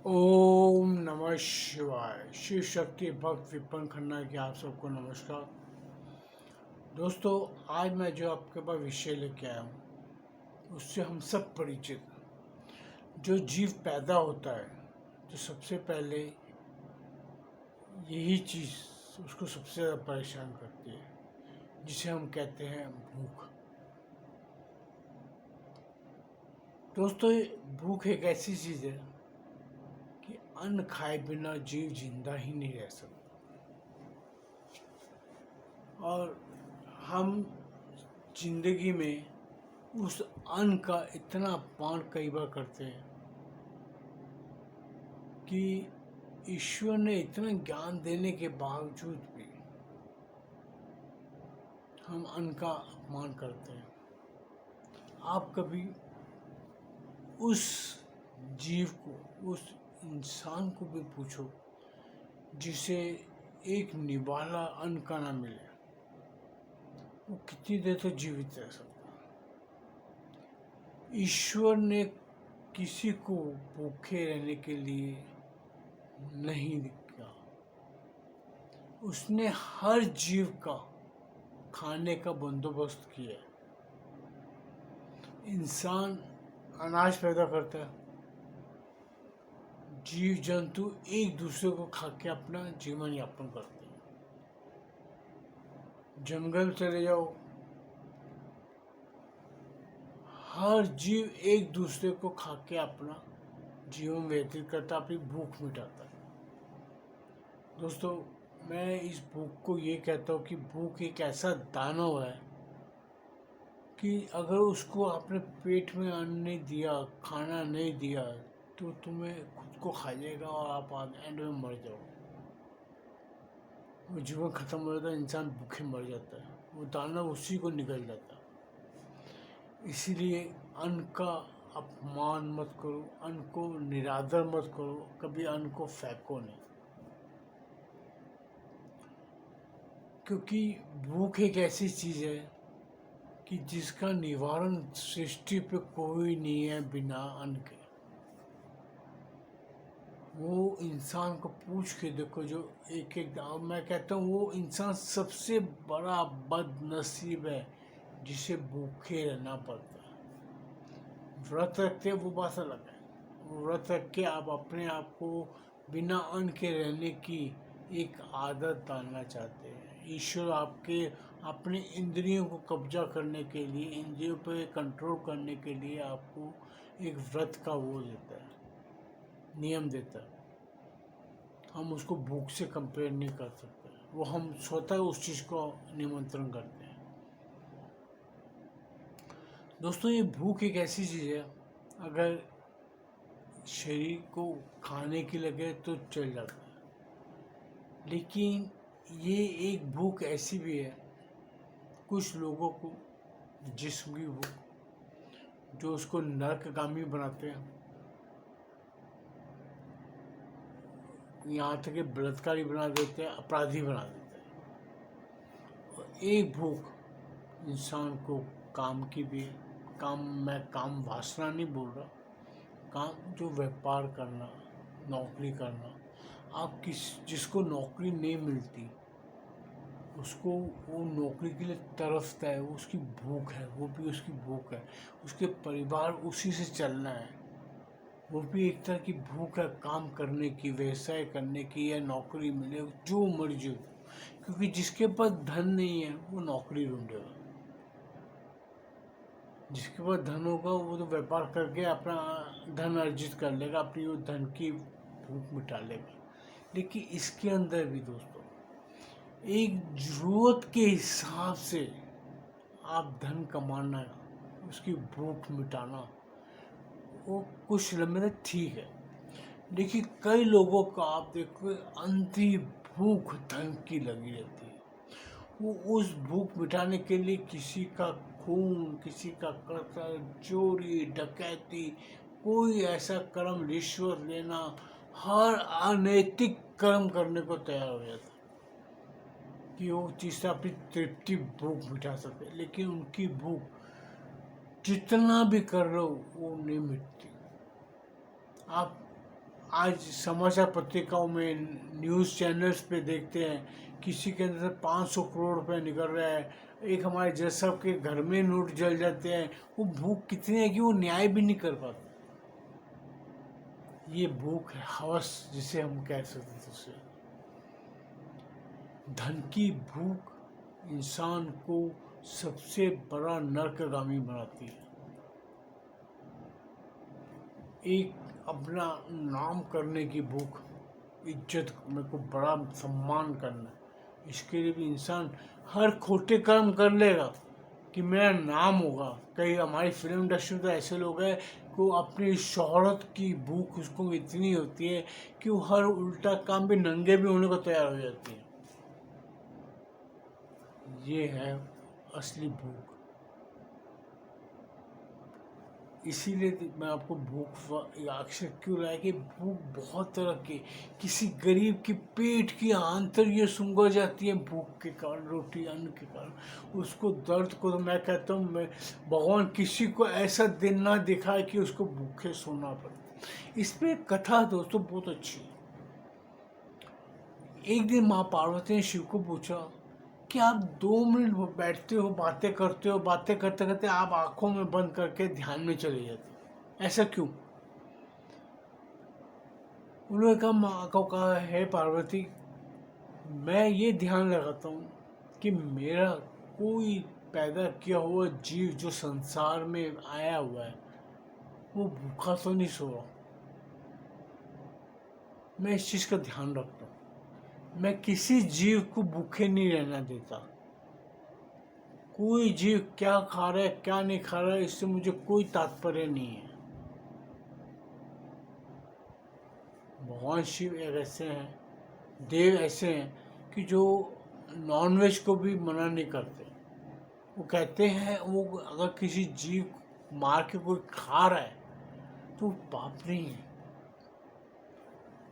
ओम नमः शिवाय। शिव शक्ति भक्त विपन खन्ना की आप सबको नमस्कार। दोस्तों, आज मैं जो आपके पास विषय लेके आया हूँ उससे हम सब परिचित हैं। जो जीव पैदा होता है तो सबसे पहले यही चीज़ उसको सबसे ज़्यादा परेशान करती है, जिसे हम कहते हैं भूख। दोस्तों, भूख एक ऐसी चीज़ है कि अन्न खाए बिना जीव जिंदा ही नहीं रह सकता। और हम जिंदगी में उस अन्न का इतना अपमान कई बार करते हैं कि ईश्वर ने इतना ज्ञान देने के बावजूद भी हम अन्न का अपमान करते हैं। आप कभी उस जीव को, उस इंसान को भी पूछो जिसे एक निवाला अन्न का ना मिले, वो कितनी देर तक जीवित रह सकता है। ईश्वर ने किसी को भूखे रहने के लिए नहीं दिया। उसने हर जीव का खाने का बंदोबस्त किया। इंसान अनाज पैदा करता है, जीव जंतु एक दूसरे को खा के अपना जीवन यापन करते हैं। जंगल चले जाओ, हर जीव एक दूसरे को खा के अपना जीवन व्यतीत करता, अपनी भूख मिटाता है। दोस्तों, मैं इस भूख को ये कहता हूँ कि भूख एक ऐसा दानव है कि अगर उसको आपने पेट में अन्न नहीं दिया, खाना नहीं दिया, तो तुम्हें खुद को खा जाएगा और आप एंड में मर जाओगे। वो जीवन खत्म हो जाता है, इंसान भूखे मर जाता है, वो दानव उसी को निकल जाता है। इसीलिए अन्न का अपमान मत करो, अन्न को निरादर मत करो, कभी अन्न को फेंको नहीं। क्योंकि भूख एक ऐसी चीज़ है कि जिसका निवारण सृष्टि पे कोई नहीं है बिना अन्न के। वो इंसान को पूछ के देखो जो एक एक मैं कहता हूँ वो इंसान सबसे बड़ा बदनसीब है जिसे भूखे रहना पड़ता है। व्रत रखते हैं वो बात अलग है, वो व्रत रख के आप अपने आप को बिना अन्न के रहने की एक आदत डालना चाहते हैं। ईश्वर आपके अपने इंद्रियों को कब्जा करने के लिए, इंद्रियों पर कंट्रोल करने के लिए आपको एक व्रत का वो देता है, नियम देता है। हम उसको भूख से कंपेयर नहीं कर सकते, वो हम स्वतः उस चीज़ को निमंत्रण करते हैं। दोस्तों, ये भूख एक ऐसी चीज़ है, अगर शरीर को खाने की लगे तो चल जाता है, लेकिन ये एक भूख ऐसी भी है कुछ लोगों को, जिस्म की भूख, जो उसको नरकगामी बनाते हैं। यहाँ तक कि बलात्कारी बना देते हैं, अपराधी बना देते हैं। और एक भूख इंसान को काम की भी है। मैं काम वासना नहीं बोल रहा, काम जो व्यापार करना, नौकरी करना। आप जिसको नौकरी नहीं मिलती उसको वो नौकरी के लिए तरसता है, वो उसकी भूख है, वो भी उसकी भूख है। उसके परिवार उसी से चलना है, वो भी एक तरह की भूख है काम करने की, व्यवसाय करने की, या नौकरी मिले जो मर्जी हो। क्योंकि जिसके पास धन नहीं है वो नौकरी ढूंढेगा, जिसके पास धन होगा वो तो व्यापार करके अपना धन अर्जित कर लेगा, अपनी वो धन की भूख मिटा लेगा। लेकिन इसके अंदर भी दोस्तों एक जरूरत के हिसाब से आप धन कमाना, उसकी भूख मिटाना, वो कुछ लम्बे तक ठीक है। लेकिन कई लोगों का आप देखो अंधी भूख धन की लगी रहती है। वो उस भूख मिटाने के लिए किसी का खून, किसी का कत्ल, चोरी, डकैती, कोई ऐसा कर्म, रिश्वत लेना, हर अनैतिक कर्म करने को तैयार हो जाता है कि वो चीज़ से अपनी तृप्ति, भूख मिटा सके। लेकिन उनकी भूख जितना भी कर रहे हो वो नहीं मिटती। आप आज समाचार पत्रिकाओं में, न्यूज़ चैनल्स पे देखते हैं किसी के अंदर से 500 करोड़ रुपए निकल रहा है, एक हमारे जज साहब के घर में नोट जल जाते हैं। वो भूख कितनी है कि वो न्याय भी नहीं कर पाते। ये भूख है, हवस जिसे हम कह सकते थे उसे। धन की भूख इंसान को सबसे बड़ा नरकगामी बनाती है। एक अपना नाम करने की भूख, इज्जत, मेरे को बड़ा सम्मान करना, इसके लिए भी इंसान हर खोटे कर्म कर लेगा कि मेरा नाम होगा। कई हमारी फिल्म इंडस्ट्री में तो ऐसे लोग हैं कि वो अपनी शोहरत की भूख उसको इतनी होती है कि वो हर उल्टा काम भी नंगे भी होने को तैयार हो जाती है। ये है असली भूख। इसीलिए मैं आपको भूख अक्सर क्यों रहा है कि भूख बहुत तरह की, किसी गरीब की पेट की आंतरियाँ सूंघ जाती है भूख के कारण, रोटी अन्न के कारण। उसको दर्द को तो मैं कहता हूँ, मैं भगवान किसी को ऐसा दिन ना दिखाए कि उसको भूखे सोना पड़े। इस पर एक कथा दोस्तों बहुत अच्छी है। एक दिन माँ पार्वती ने शिव को पूछा कि आप 2 मिनट बैठते हो, बातें करते हो, बातें करते करते आप आंखों में बंद करके ध्यान में चले जाते हो, ऐसा क्यों? उन्होंने कहा, माँ को कहा, है पार्वती, मैं ये ध्यान लगाता हूँ कि मेरा कोई पैदा किया हुआ जीव जो संसार में आया हुआ है वो भूखा तो नहीं सो रहा। मैं इस चीज़ का ध्यान रखता हूँ। मैं किसी जीव को भूखे नहीं रहना देता। कोई जीव क्या खा रहा है क्या नहीं खा रहा है इससे मुझे कोई तात्पर्य नहीं है। भगवान शिव एक ऐसे हैं, देव ऐसे हैं कि जो नॉनवेज को भी मना नहीं करते। वो कहते हैं वो अगर किसी जीव को मार के कोई खा रहा है तो पाप नहीं है।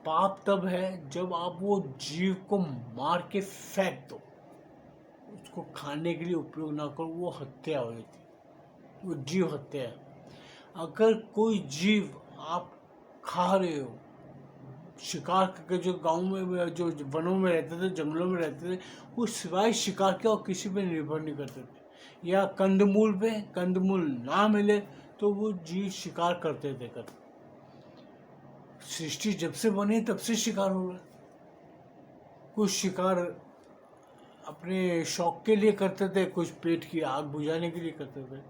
पाप तब है जब आप वो जीव को मार के फेंक दो, उसको खाने के लिए उपयोग ना करो, वो हत्या हो जाती, वो जीव हत्या है। अगर कोई जीव आप खा रहे हो, शिकार करके, जो गांव में जो वनों में रहते थे, जंगलों में रहते थे, वो सिवाय शिकार के और किसी पे निर्भर नहीं करते थे। या कंदमूल पे, कंदमूल ना मिले तो वो जीव शिकार करते थे। सृष्टि जब से बनी तब से शिकार हो रहा है। कुछ शिकार अपने शौक के लिए करते थे, कुछ पेट की आग बुझाने के लिए करते थे।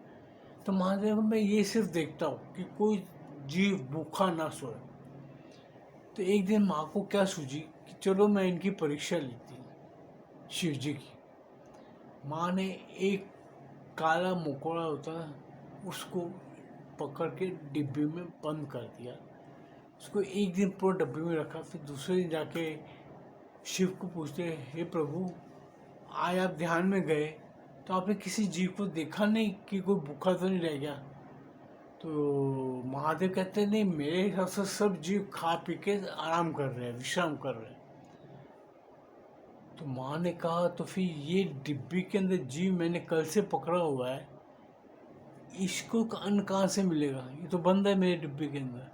तो महादेव मैं ये सिर्फ देखता हूँ कि कोई जीव भूखा ना सोए। तो एक दिन माँ को क्या सूझी कि चलो मैं इनकी परीक्षा लेती हूँ, शिव जी की। माँ ने एक काला मकोड़ा होता है उसको पकड़ के डिब्बे में बंद कर दिया। उसको एक दिन पूरा डब्बे में रखा। फिर दूसरे दिन जाके शिव को पूछते, हे प्रभु, आज आप ध्यान में गए तो आपने किसी जीव को देखा नहीं कि कोई भूखा तो नहीं रह गया? तो महादेव कहते हैं, नहीं, मेरे हिसाब से सब जीव खा पी के आराम कर रहे हैं, विश्राम कर रहे हैं। तो माँ ने कहा, तो फिर ये डिब्बी के अंदर जीव मैंने कल से पकड़ा हुआ है, इसको अन्न कहाँ से मिलेगा? ये तो बंद है मेरे डिब्बे के अंदर।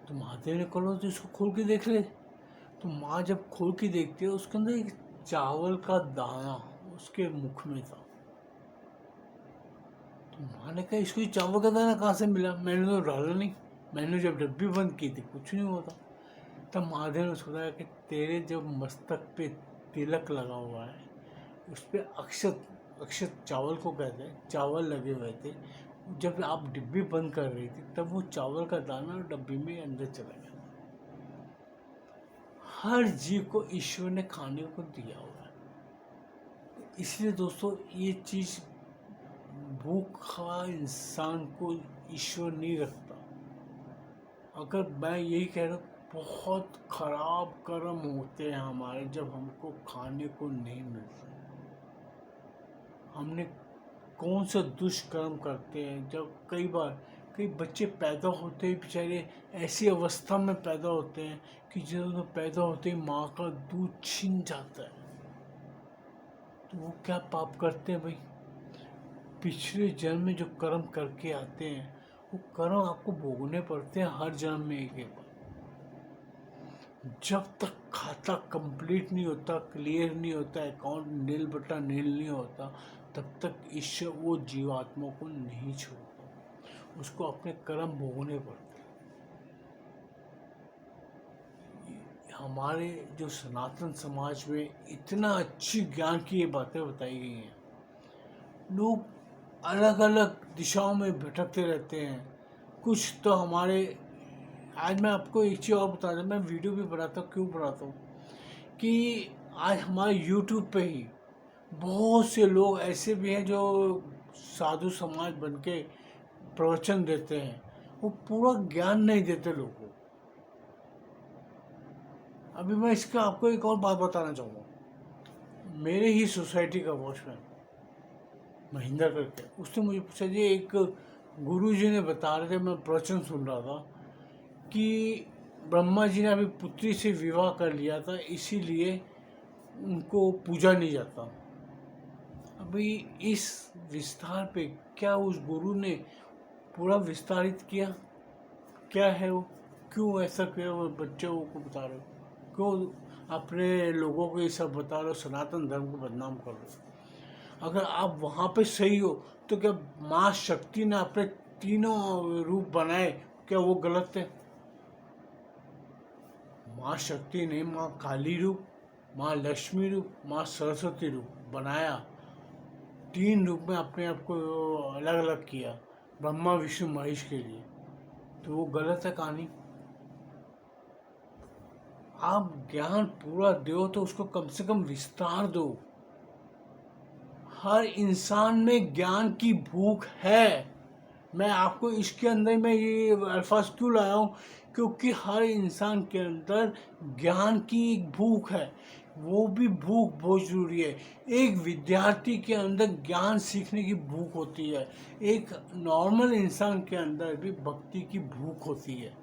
तो महादेव ने कहा, तो इसको खोल के देख ले। तो माँ जब खोल के देखती है, उसके अंदर एक चावल का दाना उसके मुख में था। तो माँ ने कहा, इसको ये चावल का दाना कहाँ से मिला? मैंने तो डाला नहीं, मैंने जब डब्बी बंद की थी कुछ नहीं हुआ था। तब महादेव ने सोचा कि तेरे जब मस्तक पे तिलक लगा हुआ है, उस पर अक्षत, अक्षत चावल को कहते हैं, चावल लगे हुए थे। जब आप डिब्बी बंद कर रही थी तब वो चावल का दाना डब्बी में अंदर चला गया। हर जीव को ईश्वर ने खाने को दिया हुआ है। इसलिए दोस्तों ये चीज़, भूखा इंसान को ईश्वर नहीं रखता। अगर मैं यही कह रहा हूँ, बहुत खराब कर्म होते हैं हमारे जब हमको खाने को नहीं मिलता। हमने कौन सा दुष्कर्म करते हैं जब कई बच्चे पैदा होते ही बेचारे ऐसी अवस्था में पैदा होते हैं कि जब तो पैदा होते ही माँ का दूध छीन जाता है। तो वो क्या पाप करते हैं भाई? पिछले जन्म में जो कर्म करके आते हैं वो कर्म आपको भोगने पड़ते हैं हर जन्म में एक एक बार। जब तक खाता कंप्लीट नहीं होता, क्लियर नहीं होता, अकाउंट नील बटा नील नहीं होता, तब तक ईश्वर वो जीवात्मा को नहीं छोड़ता, उसको अपने कर्म भोगने पड़ते। हमारे जो सनातन समाज में इतना अच्छी ज्ञान की ये बातें बताई गई हैं, लोग अलग अलग दिशाओं में भटकते रहते हैं। कुछ तो हमारे, आज मैं आपको एक चीज़ और बता दूँ, मैं वीडियो भी बनाता हूँ, क्यों बनाता हूँ कि आज हमारे यूट्यूब पे ही बहुत से लोग ऐसे भी हैं जो साधु समाज बन के प्रवचन देते हैं, वो पूरा ज्ञान नहीं देते लोगों को। अभी मैं इसका आपको एक और बात बताना चाहूँगा। मेरे ही सोसाइटी का वॉचमैन महेंद्र करके, उसने मुझे पूछा, जी एक गुरु जी ने बता रहे थे, मैं प्रवचन सुन रहा था कि ब्रह्मा जी ने अभी पुत्री से विवाह कर लिया था, इसीलिए उनको पूजा नहीं जाता। अभी इस विस्तार पे क्या उस गुरु ने पूरा विस्तारित किया? क्या है वो, क्यों ऐसा किया? वो बच्चों को बता रहे हो, क्यों अपने लोगों को ये सब बता रहे हो, सनातन धर्म को बदनाम कर रहे हो? अगर आप वहाँ पे सही हो तो क्या माँ शक्ति ने अपने तीनों रूप बनाए, क्या वो गलत है? माँ शक्ति ने माँ काली रूप, माँ लक्ष्मी रूप, माँ सरस्वती रूप बनाया, तीन रूप में अपने आप को अलग अलग किया, ब्रह्मा विष्णु महेश के लिए, तो वो गलत है कहानी? आप ज्ञान पूरा दो तो उसको कम से कम विस्तार दो। हर इंसान में ज्ञान की भूख है। मैं आपको इसके अंदर मैं ये अल्फाज क्यों लाया हूँ, क्योंकि हर इंसान के अंदर ज्ञान की एक भूख है, वो भी भूख बहुत जरूरी है। एक विद्यार्थी के अंदर ज्ञान सीखने की भूख होती है, एक नॉर्मल इंसान के अंदर भी भक्ति की भूख होती है।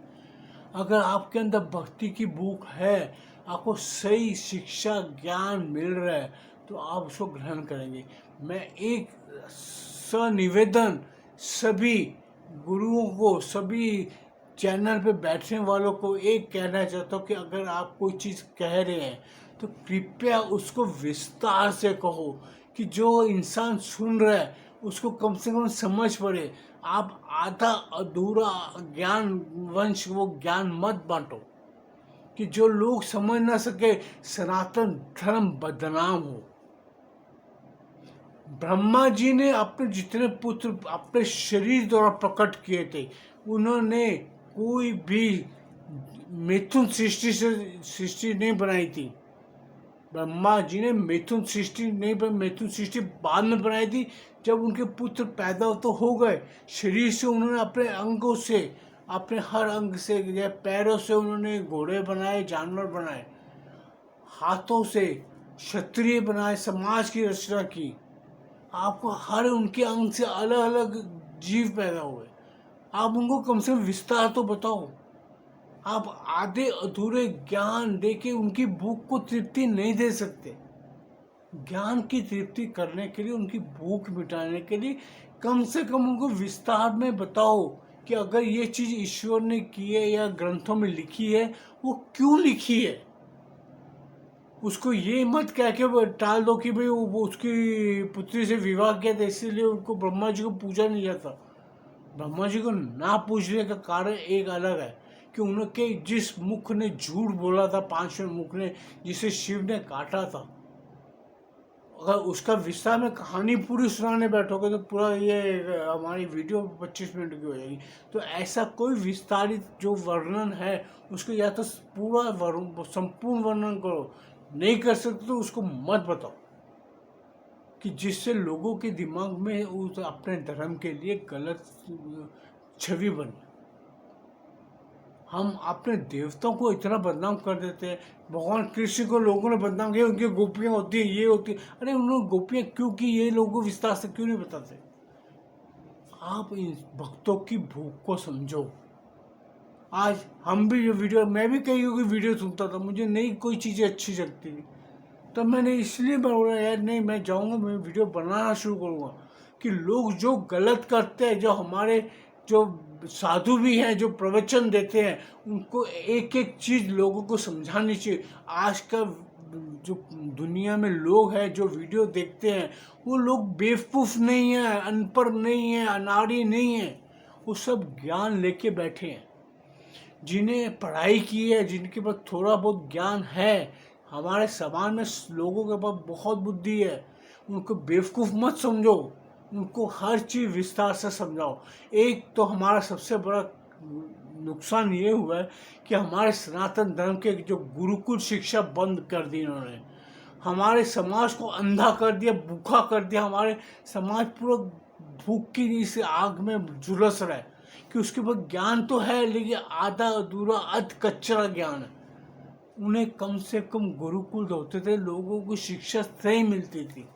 अगर आपके अंदर भक्ति की भूख है, आपको सही शिक्षा ज्ञान मिल रहा है, तो आप उसको ग्रहण करेंगे। मैं एक सनिवेदन सभी गुरुओं को, सभी चैनल पे बैठने वालों को एक कहना चाहता हूँ कि अगर आप कोई चीज़ कह रहे हैं तो कृपया उसको विस्तार से कहो, कि जो इंसान सुन रहा है उसको कम से कम समझ पड़े। आप आधा अधूरा ज्ञान वंश वो ज्ञान मत बांटो कि जो लोग समझ ना सके, सनातन धर्म बदनाम हो। ब्रह्मा जी ने अपने जितने पुत्र अपने शरीर द्वारा प्रकट किए थे, उन्होंने कोई भी मिथुन सृष्टि नहीं बनाई थी। ब्रह्मा जी ने मिथुन सृष्टि नहीं बनाई, मिथुन सृष्टि बाद में बनाई थी, जब उनके पुत्र पैदा तो हो गए। शरीर से उन्होंने अपने अंगों से, अपने हर अंग से, पैरों से उन्होंने घोड़े बनाए, जानवर बनाए, हाथों से क्षत्रिय बनाए, समाज की रचना की। आपको हर उनके अंग से अलग अलग जीव पैदा हुए, आप उनको कम से कम विस्तार तो बताओ। आप आधे अधूरे ज्ञान देके उनकी भूख को तृप्ति नहीं दे सकते। ज्ञान की तृप्ति करने के लिए, उनकी भूख मिटाने के लिए कम से कम उनको विस्तार में बताओ कि अगर ये चीज़ ईश्वर ने की है या ग्रंथों में लिखी है, वो क्यों लिखी है। उसको ये मत कह के टाल दो कि भाई वो उसकी पुत्री से विवाह किया था इसीलिए उनको ब्रह्मा जी को पूजा नहीं जाता। ब्रह्मा जी को ना पूजने का कारण एक अलग है कि उनके जिस मुख ने झूठ बोला था, पांचवें मुख ने, जिसे शिव ने काटा था, अगर उसका विस्तार में कहानी पूरी सुनाने बैठोगे तो पूरा ये हमारी वीडियो 25 मिनट की हो जाएगी। तो ऐसा कोई विस्तारित जो वर्णन है उसको या तो पूरा संपूर्ण वर्णन करो, नहीं कर सकते तो उसको मत बताओ, कि जिससे लोगों के दिमाग में उस अपने धर्म के लिए गलत छवि बने। हम अपने देवताओं को इतना बदनाम कर देते हैं। भगवान कृष्ण को लोगों ने बदनाम किया, उनकी गोपियाँ होती हैं, ये होती है। अरे उन्होंने गोपियाँ क्यों की, ये लोगों को विस्तार से क्यों नहीं बताते? आप इन भक्तों की भूख को समझो। आज हम भी, ये वीडियो, मैं भी कई की वीडियो सुनता था, मुझे नहीं कोई चीज़ें अच्छी लगती थी, तब मैंने इसलिए बोला यार नहीं, मैं जाऊँगा, मैं वीडियो बनाना शुरू करूँगा कि लोग जो गलत करते हैं, जो हमारे जो साधु भी हैं जो प्रवचन देते हैं, उनको एक एक चीज़ लोगों को समझानी चाहिए। आज का जो दुनिया में लोग हैं जो वीडियो देखते हैं, वो लोग बेवकूफ़ नहीं हैं, अनपढ़ नहीं हैं, अनाड़ी नहीं हैं, वो सब ज्ञान लेके बैठे हैं। जिन्हें पढ़ाई की है, जिनके पास थोड़ा बहुत ज्ञान है, हमारे समाज में लोगों के पास बहुत बुद्धि है, उनको बेवकूफ़ मत समझो, उनको हर चीज़ विस्तार से समझाओ। एक तो हमारा सबसे बड़ा नुकसान ये हुआ है कि हमारे सनातन धर्म के जो गुरुकुल शिक्षा बंद कर दी इन्होंने, हमारे समाज को अंधा कर दिया, भूखा कर दिया। हमारे समाज पूरा भूख की इस आग में झुलस रहा है कि उसके पास ज्ञान तो है लेकिन आधा अधूरा अध कच्चा ज्ञान है। उन्हें कम से कम गुरुकुल होते थे, लोगों को शिक्षा सही मिलती थी।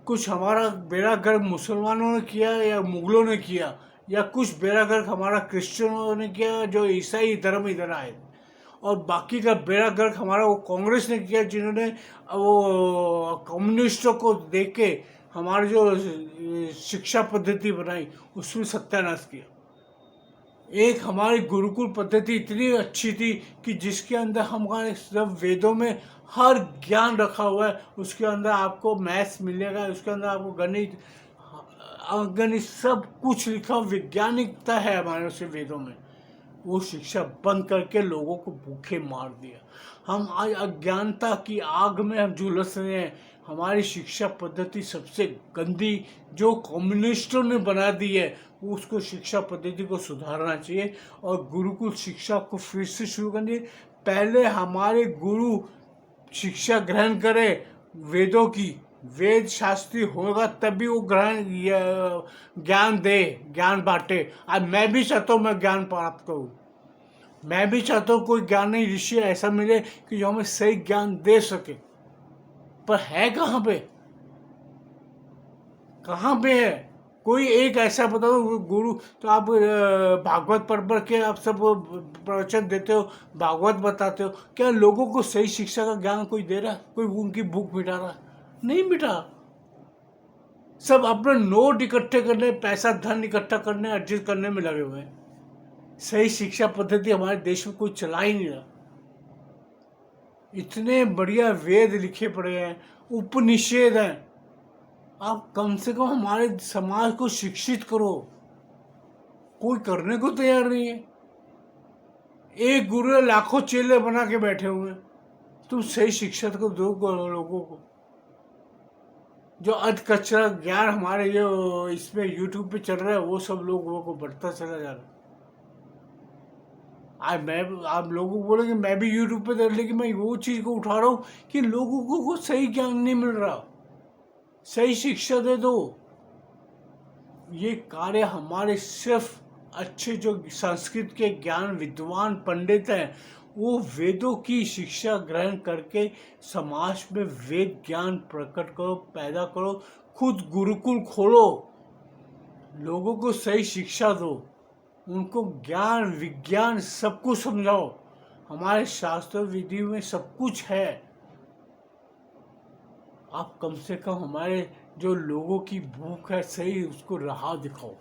कुछ हमारा बेड़ा गर्क मुसलमानों ने किया या मुगलों ने किया, या कुछ बेड़ा गर्क हमारा क्रिश्चियनों ने किया जो ईसाई धर्म इधर आए, और बाकी का बेड़ा गर्क हमारा वो कांग्रेस ने किया जिन्होंने वो कम्युनिस्टों को देख के हमारी जो शिक्षा पद्धति बनाई उसमें सत्यानाश किया। एक हमारी गुरुकुल पद्धति इतनी अच्छी थी कि जिसके अंदर हमारे सब वेदों में हर ज्ञान रखा हुआ है। उसके अंदर आपको मैथ्स मिलेगा, उसके अंदर आपको गणित, अंकगणित, सब कुछ लिखा, वैज्ञानिकता है हमारे उस वेदों में। वो शिक्षा बंद करके लोगों को भूखे मार दिया। हम आज अज्ञानता की आग में हम झुलस रहे हैं। हमारी शिक्षा पद्धति सबसे गंदी जो कम्युनिस्टों ने बना दी है, उसको शिक्षा पद्धति को सुधारना चाहिए और गुरुकुल शिक्षा को फिर से शुरू करनी है। पहले हमारे गुरु शिक्षा ग्रहण करें वेदों की, वेद शास्त्री होगा तभी वो ग्रहण ज्ञान दे, ज्ञान बांटे। आज मैं भी चाहता हूँ मैं ज्ञान प्राप्त करूँ, मैं भी चाहता हूँ कोई ज्ञानी ऋषि ऐसा मिले कि जो हमें सही ज्ञान दे सके, पर है कहाँ पे, कहाँ पे है? कोई एक ऐसा बताओ गुरु। तो आप भागवत पढ़ के आप सब प्रवचन देते हो, भागवत बताते हो, क्या लोगों को सही शिक्षा का ज्ञान कोई दे रहा है? कोई उनकी भूख मिटा रहा? नहीं मिटा। सब अपने नोट इकट्ठे करने, पैसा धन इकट्ठा करने, अर्जित करने में लगे हुए हैं। सही शिक्षा पद्धति हमारे देश में कोई चला ही नहीं रहा। इतने बढ़िया वेद लिखे पड़े हैं, उपनिषेध हैं, आप कम से कम हमारे समाज को शिक्षित करो। कोई करने को तैयार नहीं है। एक गुरु लाखों चेले बना के बैठे हुए हैं। तुम सही शिक्षा को दो लोगों को। जो अध कच्चा ज्ञान हमारे जो इसमें यूट्यूब पे चल रहा है वो सब लोगों को बढ़ता चला जा रहा है। आज मैं, आप लोगों को बोलेंगे मैं भी यूट्यूब पे देख, लेकिन मैं वो चीज़ को उठा रहा हूँ कि लोगों को सही ज्ञान नहीं मिल रहा। सही शिक्षा दे दो। ये कार्य हमारे सिर्फ अच्छे जो संस्कृत के ज्ञान विद्वान पंडित हैं वो वेदों की शिक्षा ग्रहण करके समाज में वेद ज्ञान प्रकट करो, पैदा करो, खुद गुरुकुल खोलो, लोगों को सही शिक्षा दो, उनको ज्ञान विज्ञान सब कुछ समझाओ। हमारे शास्त्र विधि में सब कुछ है। आप कम से कम हमारे जो लोगों की भूख है सही उसको राह दिखाओ,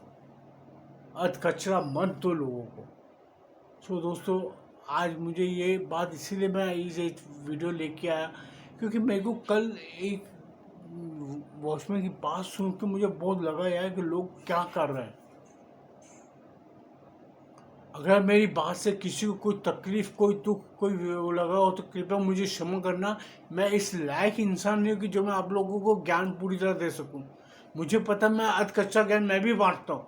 अध कचरा मत दो लोगों को। सो दोस्तों, आज मुझे ये बात इसीलिए मैं ये वीडियो लेके आया क्योंकि मेरे को कल एक वॉचमैन की बात सुन के मुझे बहुत लगा यार कि लोग क्या कर रहे हैं। अगर मेरी बात से किसी को कोई तकलीफ, कोई दुख, कोई वो लगा हो तो कृपया मुझे क्षमा करना। मैं इस लायक इंसान नहीं हूँ कि जो मैं आप लोगों को ज्ञान पूरी तरह दे सकूँ। मुझे पता मैं अध कच्चा ज्ञान मैं भी बांटता हूँ,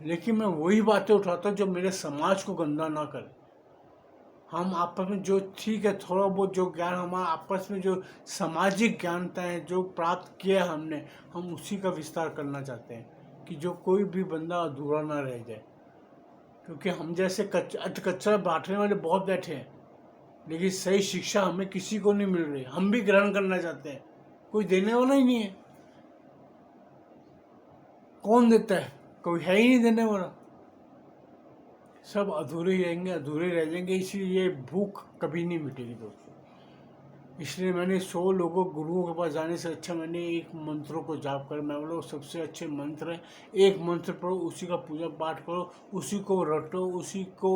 लेकिन मैं वही बातें उठाता हूँ जो मेरे समाज को गंदा ना करे। हम आपस में जो ठीक है थोड़ा बहुत जो ज्ञान हमारा आपस में जो सामाजिक ज्ञानता है जो प्राप्त किया हमने, हम उसी का विस्तार करना चाहते हैं कि जो कोई भी बंदा अधूरा ना रह जाए। क्योंकि हम जैसे अध कच्चा बांटने वाले बहुत बैठे हैं, लेकिन सही शिक्षा हमें किसी को नहीं मिल रही। हम भी ग्रहण करना चाहते हैं, कोई देने वाला ही नहीं है। कौन देता है? कोई है ही नहीं देने वाला। सब अधूरे ही रहेंगे, अधूरे रह जाएंगे, इसीलिए ये भूख कभी नहीं मिटेगी दोस्तों। इसलिए मैंने 100 लोगों गुरुओं के पास जाने से अच्छा मैंने एक मंत्रों को जाप कर, मैं बोला सबसे अच्छे मंत्र है, एक मंत्र पढ़ो, उसी का पूजा पाठ करो, उसी को रटो, उसी को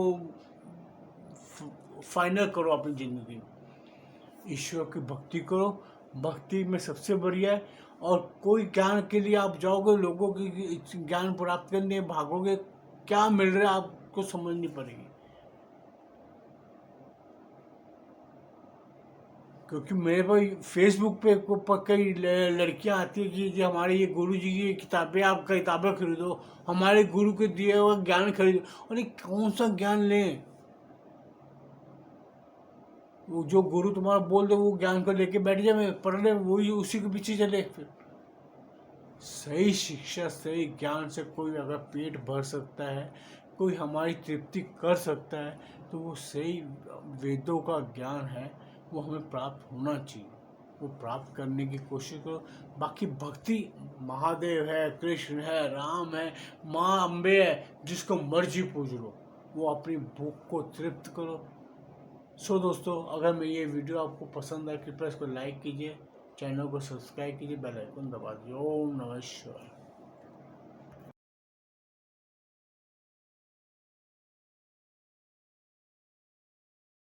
फाइनल करो अपनी ज़िंदगी में। ईश्वर की भक्ति करो, भक्ति में सबसे बढ़िया है। और कोई ज्ञान के लिए आप जाओगे, लोगों की ज्ञान प्राप्त करने भागोगे, क्या मिल रहा है आपको समझनी पड़ेगी। क्योंकि मेरे पास फेसबुक पे कई लड़कियां आती है कि हमारे ये गुरु जी की किताबें, आप किताबें खरीदो, हमारे गुरु के दिए हुए ज्ञान खरीदो। अरे कौन सा ज्ञान लें? वो जो गुरु तुम्हारा बोल दे वो ज्ञान को लेके बैठ जाए, पढ़ ले, वही उसी के पीछे चले। फिर सही शिक्षा, सही ज्ञान से कोई अगर पेट भर सकता है, कोई हमारी तृप्ति कर सकता है, तो वो सही वेदों का ज्ञान है, वो हमें प्राप्त होना चाहिए। वो प्राप्त करने की कोशिश करो। बाकी भक्ति, महादेव है, कृष्ण है, राम है, माँ अम्बे है, जिसको मर्जी पूज लो, वो अपनी भूख को तृप्त करो। सो दोस्तों, अगर मैं ये वीडियो आपको पसंद आए कृपया इसको लाइक कीजिए, चैनल को सब्सक्राइब कीजिए, बेल आइकन दबा दीजिए। ओम नमः शिवाय।